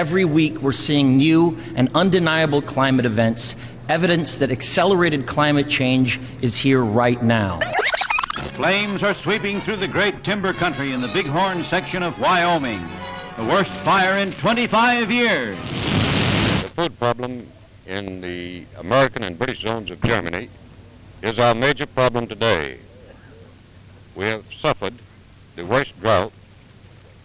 Every week we're seeing new and undeniable climate events, evidence that accelerated climate change is here right now. Flames are sweeping through the great timber country in the Bighorn section of Wyoming. The worst fire in 25 years. The food problem in the American and British zones of Germany is our major problem today. We have suffered the worst drought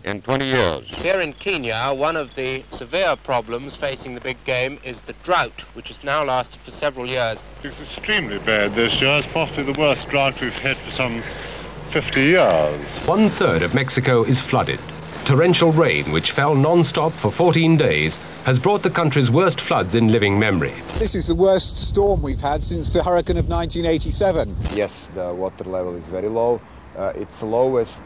in 20 years. Here in Kenya, one of the severe problems facing the big game is the drought, which has now lasted for several years. It's extremely bad this year. It's possibly the worst drought we've had for some 50 years. 1/3 of Mexico is flooded. Torrential rain, which fell non-stop for 14 days, has brought the country's worst floods in living memory. This is the worst storm we've had since the hurricane of 1987. Yes, the water level is very low. It's the lowest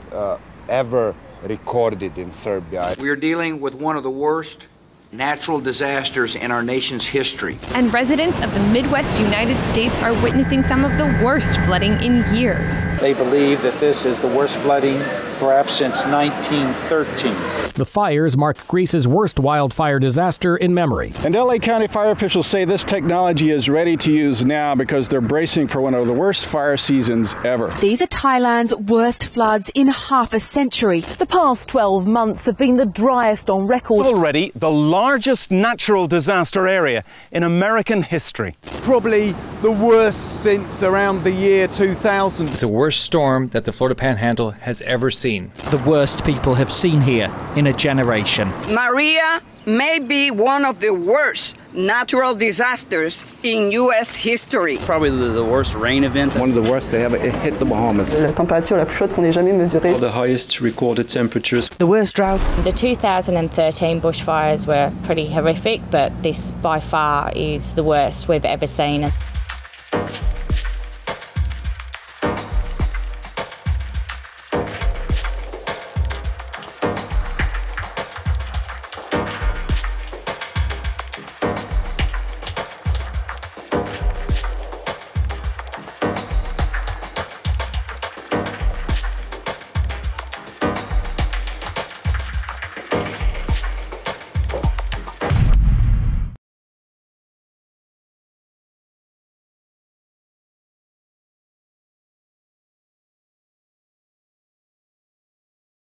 ever recorded in Serbia. We are dealing with one of the worst natural disasters in our nation's history. And residents of the Midwest United States are witnessing some of the worst flooding in years. They believe that this is the worst flooding perhaps since 1913. The fires marked Greece's worst wildfire disaster in memory. And LA County fire officials say this technology is ready to use now because they're bracing for one of the worst fire seasons ever. These are Thailand's worst floods in half a century. The past 12 months have been the driest on record. Already the largest natural disaster area in American history. Probably the worst since around the year 2000. It's the worst storm that the Florida Panhandle has ever seen. The worst people have seen here in a generation. Maria may be one of the worst natural disasters in U.S. history. Probably the worst rain event. One of the worst to ever hit the Bahamas. La température la plus chaude qu'on ait jamais mesurée. The highest recorded temperatures. The worst drought. The 2013 bushfires were pretty horrific, but this by far is the worst we've ever seen.